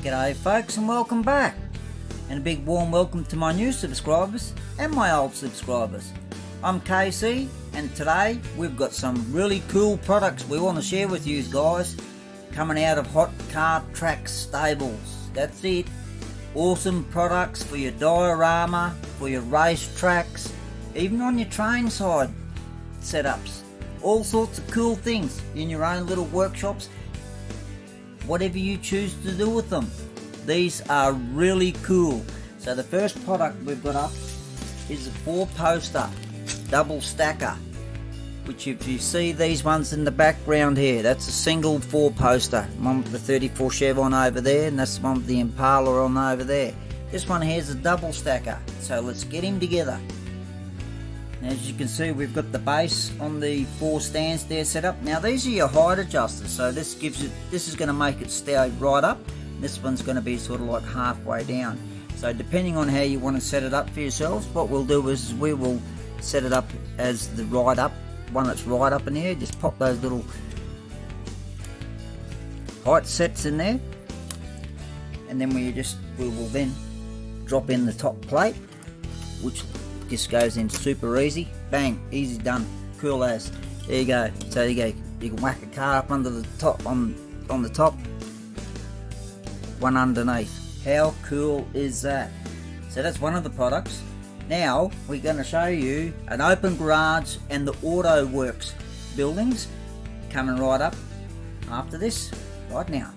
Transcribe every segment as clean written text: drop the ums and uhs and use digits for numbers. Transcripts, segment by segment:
G'day folks and welcome back, and a big warm welcome to my new subscribers and my old subscribers. I'm KC and today we've got some really cool products we want to share with you guys coming out of Hot Car Track Stables. That's it. Awesome products for your diorama, for your race tracks, even on your train side setups. All sorts of cool things in your own little workshops. Whatever you choose to do with them, these are really cool. So the first product we've got up is a 4-poster double stacker, which if you see these ones in the background here, that's a single 4-poster. One with the 34 Chev on over there, and that's the one with the Impala on over there. This one here is a double stacker, so let's get him together. As you can see, we've got the base on the 4 stands there set up. Now these are your height adjusters, so this is going to make it stay right up. This one's going to be sort of like halfway down. So depending on how you want to set it up for yourselves, what we'll do is we will set it up as the right up, one that's right up in here. Just pop those little height sets in there, and then we will then drop in the top plate, which just goes in super easy. Bang, easy done, cool as. There you go. So you can whack a car up under the top on the top, one underneath. How cool is that? So that's one of the products. Now we're going to show you an open garage and the Auto Works buildings coming right up after this right now.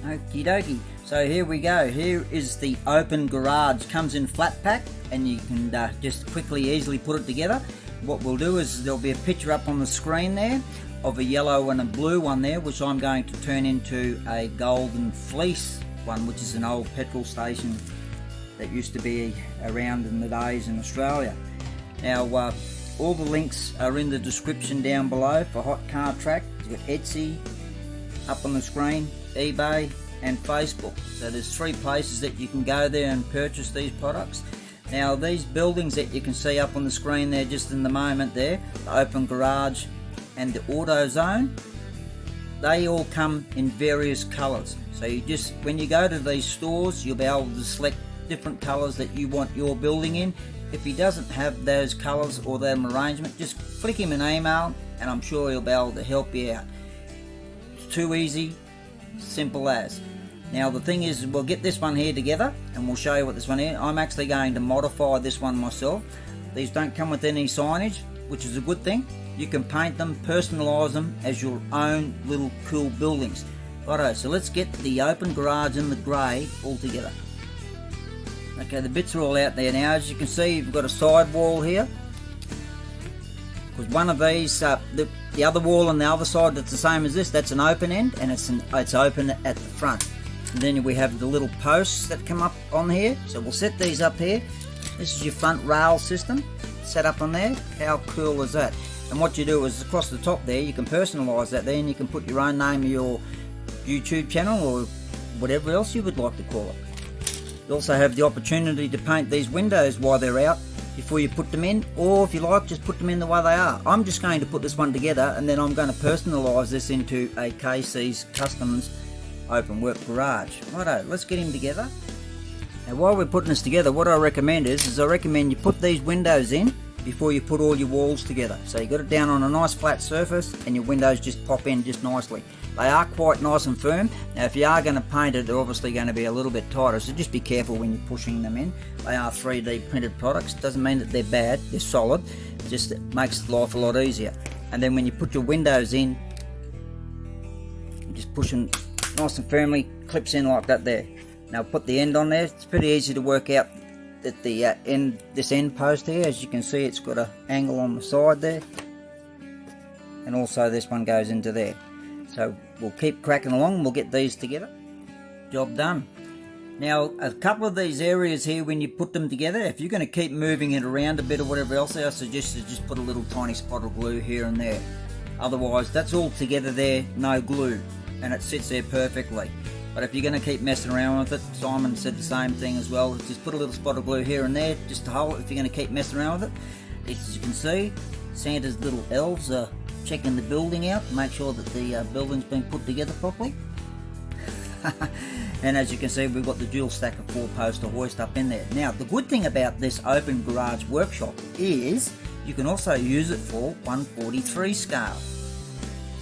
Okie dokie. So here we go. Here is the open garage. Comes in flat pack, and you can just quickly, easily put it together. What we'll do is there'll be a picture up on the screen there of a yellow and a blue one there, which I'm going to turn into a golden fleece one, which is an old petrol station that used to be around in the days in Australia. Now all the links are in the description down below for Hot Car Track. You've got Etsy up on the screen, eBay and Facebook. So there's 3 places that you can go there and purchase these products. Now these buildings that you can see up on the screen there just in the moment there, the open garage and the auto zone, they all come in various colours. So you just, when you go to these stores, you'll be able to select different colours that you want your building in. If he doesn't have those colours or that arrangement, just flick him an email and I'm sure he'll be able to help you out. It's too easy, simple as. Now the thing is, we'll get this one here together and we'll show you what this one is. I'm actually going to modify this one myself. These don't come with any signage, which is a good thing. You can paint them, personalise them as your own little cool buildings. Righto, so let's get the open garage and the grey all together. Okay, the bits are all out there now. As you can see, you've got a side wall here. Because one of these, the other wall on the other side that's the same as this, that's an open end, and it's open at the front. And then we have the little posts that come up on here. So we'll set these up here. This is your front rail system set up on there. How cool is that? And what you do is across the top there, you can personalise that there, and you can put your own name of your YouTube channel or whatever else you would like to call it. You also have the opportunity to paint these windows while they're out before you put them in, or if you like, just put them in the way they are. I'm just going to put this one together and then I'm going to personalise this into a KCs Kustoms open work garage. Righto, let's get him together. Now while we're putting this together, what I recommend is I recommend you put these windows in before you put all your walls together. So you got it down on a nice flat surface and your windows just pop in just nicely. They are quite nice and firm. Now if you are going to paint it, they're obviously going to be a little bit tighter, so just be careful when you're pushing them in. They are 3D printed products. Doesn't mean that they're bad, they're solid. It just makes life a lot easier. And then when you put your windows in, just push them nice and firmly, clips in like that there. Now put the end on there. It's pretty easy to work out that the this end post here, as you can see, it's got an angle on the side there, and also this one goes into there. So we'll keep cracking along and we'll get these together. Job done. Now a couple of these areas here, when you put them together, if you're going to keep moving it around a bit or whatever else, I suggest you just put a little tiny spot of glue here and there. Otherwise that's all together there, no glue, and it sits there perfectly. But if you're going to keep messing around with it, Simon said the same thing as well, just put a little spot of glue here and there just to hold it if you're going to keep messing around with it. As you can see, Santa's little elves are checking the building out, make sure that the building's been put together properly. And as you can see, we've got the dual stack of 4-poster hoist up in there. Now the good thing about this open garage workshop is you can also use it for 1/43 scale.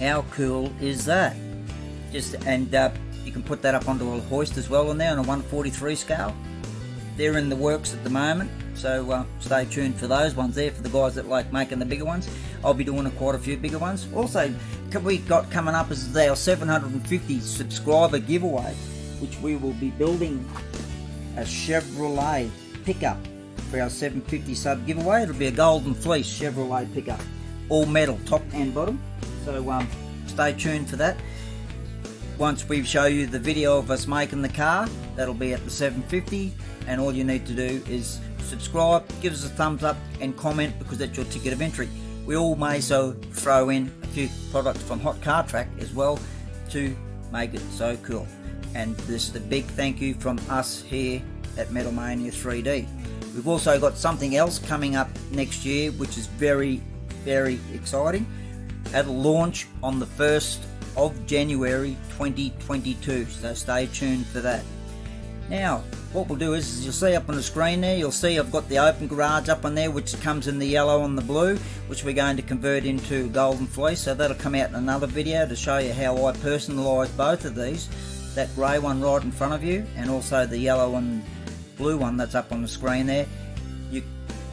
How cool is that? You can put that up onto a hoist as well on there on a 1/43 scale. They're in the works at the moment, so stay tuned for those ones there for the guys that like making the bigger ones. I'll be doing quite a few bigger ones. Also, we got coming up is our 750 subscriber giveaway, which we will be building a Chevrolet pickup for our 750 sub giveaway. It'll be a golden fleece Chevrolet pickup, all metal, top and bottom. So stay tuned for that. Once we show you the video of us making the car, that'll be at the 750, and all you need to do is subscribe, give us a thumbs up and comment, because that's your ticket of entry. We all may so throw in a few products from Hot Car Track as well to make it so cool. And this is a big thank you from us here at Metal Mania 3D. We've also got something else coming up next year, which is very, very exciting. That'll launch on the 1st of January 2022, so stay tuned for that. Now what we'll do is you'll see up on the screen there, you'll see I've got the open garage up on there, which comes in the yellow and the blue, which we're going to convert into golden fleece. So that'll come out in another video to show you how I personalise both of these, that grey one right in front of you and also the yellow and blue one that's up on the screen there. You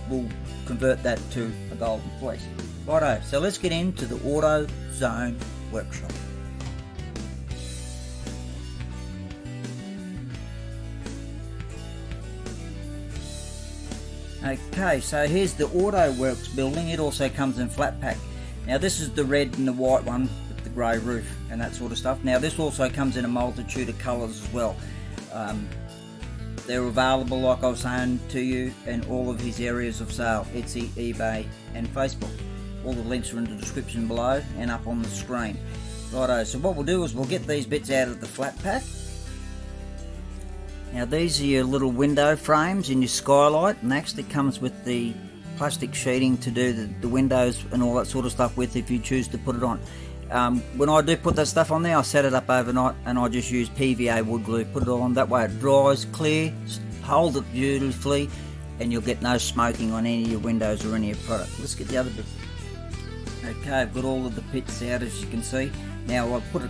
will convert that to a golden fleece. Righto, so let's get into the AutoZone workshop. Okay, so here's the AutoWorks building. It also comes in flat pack. Now this is the red and the white one with the grey roof and that sort of stuff. Now this also comes in a multitude of colours as well. They're available, like I was saying to you, in all of his areas of sale: Etsy, eBay and Facebook. All the links are in the description below and up on the screen. Righto, so what we'll do is we'll get these bits out of the flat pack. Now these are your little window frames in your skylight, and actually comes with the plastic sheeting to do the windows and all that sort of stuff with, if you choose to put it on. When I do put that stuff on there, I set it up overnight and I just use PVA wood glue, put it on, that way it dries clear, hold it beautifully, and you'll get no smoking on any of your windows or any of your product. Let's get the other bit. Okay, I've got all of the bits out, as you can see. Now I put a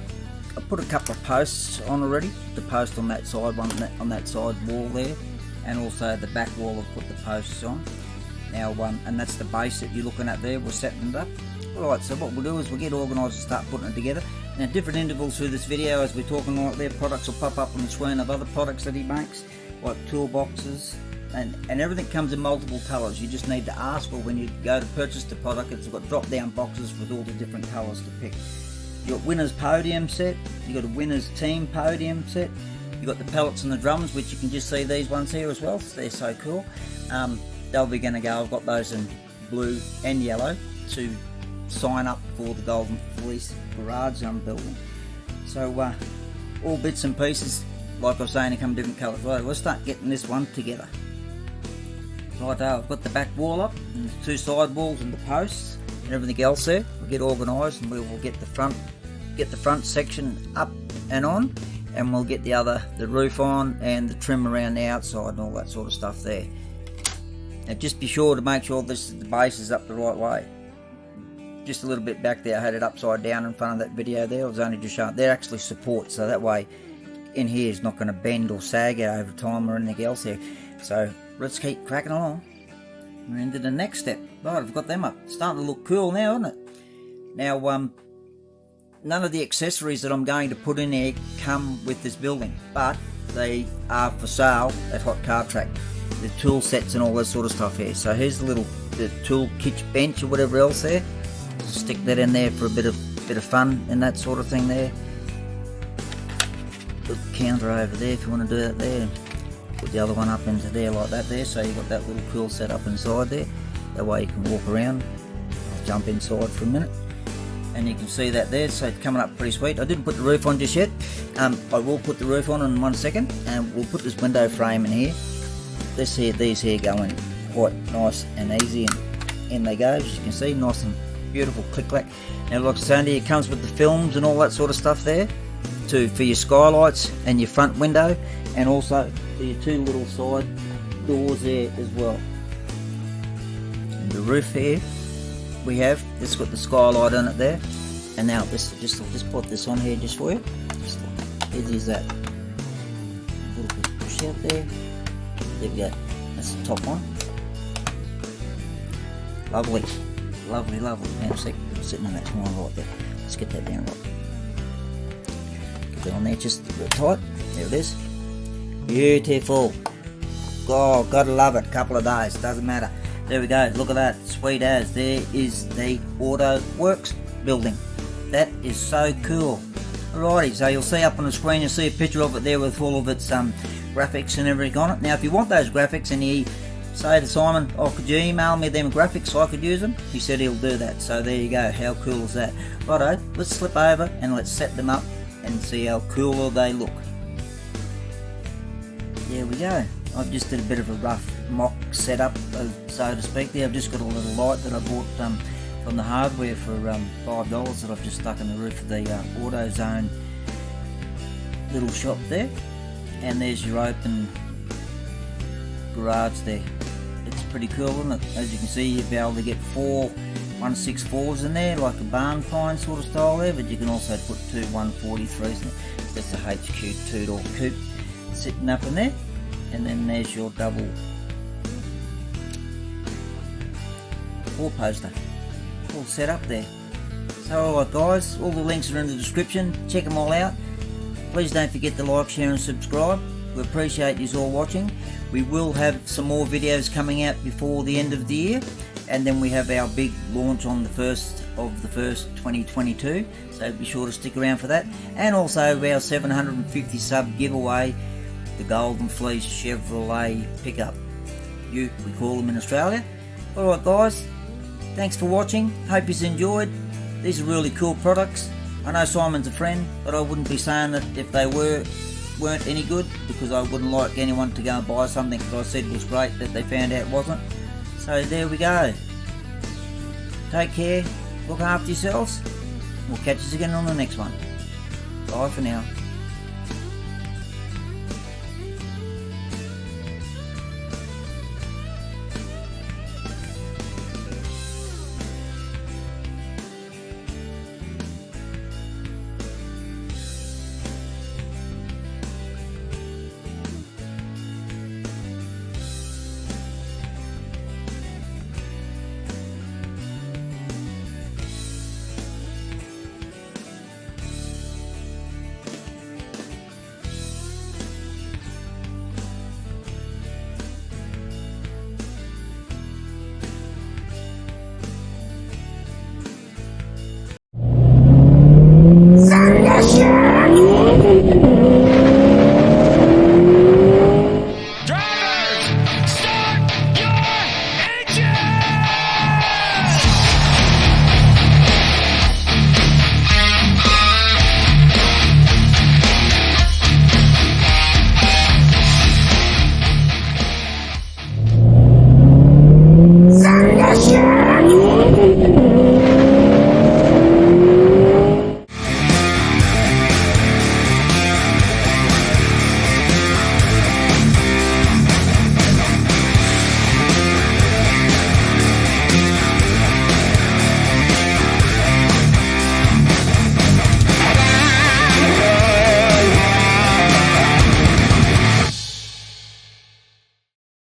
couple of posts on already. The post on that side, one on that side wall there, and also the back wall I've put the posts on. Now and that's the base that you're looking at there. We're setting it up. Alright, so what we'll do is we'll get organised and start putting it together. Now different intervals through this video, as we're talking right there, products will pop up on the screen of other products that he makes, like toolboxes, and everything comes in multiple colours. You just need to ask for when you go to purchase the product. It's got drop down boxes with all the different colours to pick. You got Winners Podium set, you got a Winners Team Podium set, you got the pellets and the drums, which you can just see these ones here as well. They're so cool. They'll be going to go. I've got those in blue and yellow to sign up for the Golden Fleece garage I'm building. So all bits and pieces, like I was saying, they come in different colours. Right, let's start getting this one together. Right, I've got the back wall up and the two side walls and the posts and everything else there. We'll get organised and we will get the front section up and on, and we'll get the roof on and the trim around the outside and all that sort of stuff there. Now just be sure to make sure the base is up the right way. Just a little bit back there, I had it upside down in front of that video there. I was only just showing. They're actually support, so that way in here is not going to bend or sag out over time or anything else there. So let's keep cracking along. We're into the next step. Right, I've got them up. It's starting to look cool now, isn't it? Now, none of the accessories that I'm going to put in here come with this building, but they are for sale at Hot Car Track. The tool sets and all that sort of stuff here. So here's the tool kit bench or whatever else there. Stick that in there for a bit of fun and that sort of thing there. Put the counter over there if you want to do that there. Put the other one up into there like that there, so you've got that little tool set up inside there. That way you can walk around. I'll jump inside for a minute. And you can see that there, so it's coming up pretty sweet. I didn't put the roof on just yet. I will put the roof on in 1 second, and we'll put this window frame in here. These here go in quite nice and easy, and in they go, as you can see, nice and beautiful click-clack. Now like I said, it comes with the films and all that sort of stuff there. for your skylights and your front window, and also for your two little side doors there as well. And the roof here we have, it's got the skylight on it there. And now I'll just put this on here just for you. Just easy as that. A little bit push out there. There we go. That's the top one. Lovely, lovely, lovely. Hang on a sec. Sitting on that small right there. Let's get that down right. Get that on there just a bit tight. There it is. Beautiful. Oh, gotta love it. Couple of days, doesn't matter. There we go. Look at that. Sweet as. There is the Auto Works building. That is so cool. Alrighty, so you'll see up on the screen, you'll see a picture of it there with all of its graphics and everything on it. Now, if you want those graphics and you say to Simon, oh, could you email me them graphics so I could use them? He said he'll do that. So there you go. How cool is that? Righto, let's slip over and let's set them up and see how cool they look. There we go. I've just did a bit of a rough mock setup, so to speak there. I've just got a little light that I bought from the hardware for $5 that I've just stuck in the roof of the AutoZone little shop there. And there's your open garage there. It's pretty cool, isn't it? As you can see, you'll be able to get 4 164s in there, like a barn find sort of style there, but you can also put 2 143s in there. So that's a HQ 2-door coupe sitting up in there. And then there's your double 4-poster all set up there. So alright guys, all the links are in the description. Check them all out. Please don't forget to like, share and subscribe. We appreciate you all watching. We will have some more videos coming out before the end of the year, and then we have our big launch on the 1st of the 1st 2022, so be sure to stick around for that. And also our 750 sub giveaway, the Golden Fleece Chevrolet pickup, we call them in Australia. Alright guys, thanks for watching, hope you enjoyed. These are really cool products. I know Simon's a friend, but I wouldn't be saying that if they weren't any good, because I wouldn't like anyone to go and buy something that I said was great that they found out wasn't. So there we go. Take care, look after yourselves. We'll catch us again on the next one. Bye for now.